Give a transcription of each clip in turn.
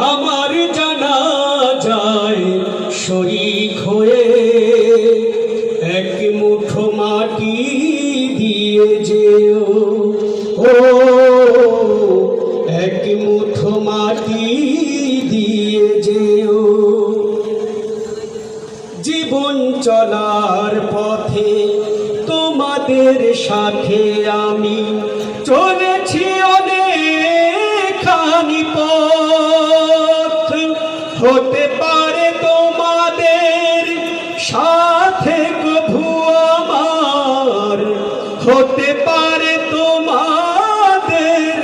আমার জানাজায় শরীক হয়ে এক মুঠো মাটি দিয়ে যেও, ও এক মুঠো মাটি দিয়ে যেও। জীবন চলার পথে তোমাদের সাথে আমি চলেছি অনেকখানি পথ, হতে পারে তোমাদের সাথে কভু আমার, হতে পারে তোমাদের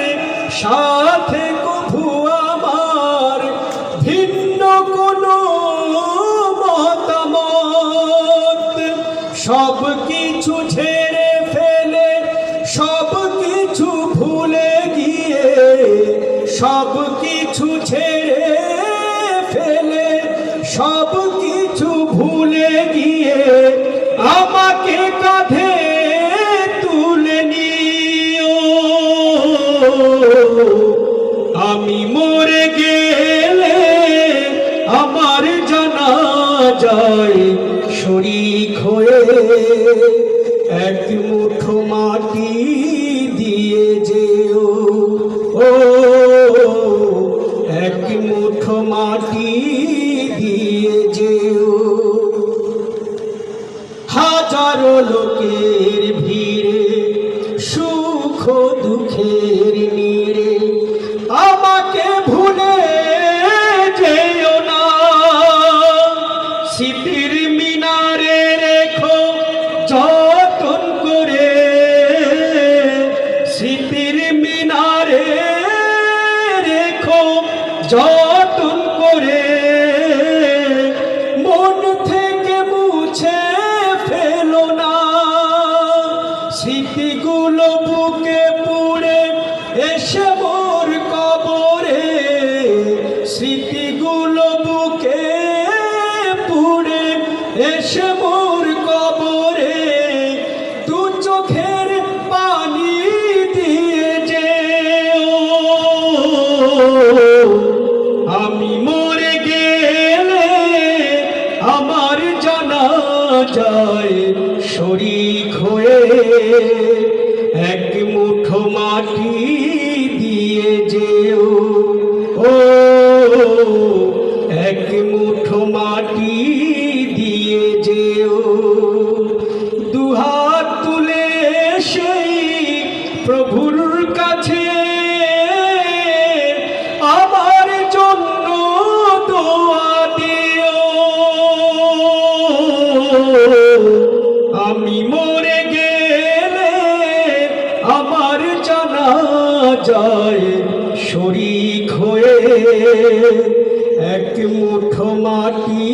সাথে কভু আমার ভিন্ন কোনো মতামত। সব কিছু ছেড়ে ফেলে, সব কিছু ভুলে গিয়ে, সব কিছু ছেড়ে ফেলে, সব কিছু ভুলে গিয়ে আমাকে কাঁধে তুলে নিও। আমি মরে গেলে আমার জানাজায় শরীক হয়ে এক মুঠো মাটি দিয়ে যেও, ও এক মুঠো মাটি দিয়ে যেও। হাজারো লোকের ভিড়ে, সুখ দুঃখের নীড়ে আমাকে ভুলে যেও না। স্মৃতির মিনারে রেখো যতন করে, স্মৃতির মিনারে রেখো যতন করে, মন থেকে মুছে ফেলো না। স্মৃতিগুলো বুকে পুড়ে এসে মোর কবরে, স্মৃতিগুলো বুকে পুড়ে এসে মোর কবরে দু চোখের পানি দিয়ে যেও। আমি মরে গেলে আমার জানাজায় শরীক হয়ে এক মুঠো মাটি দিয়ে যেও, ও এক মুঠো মাটি দিয়ে যেও। দুহাত তুলে সেই প্রভুর কাছে আমার জন্য দোয়া দিও। আমি মরে গেলে আমার জানাজায় শরীক হয়ে এক মুঠো মাটি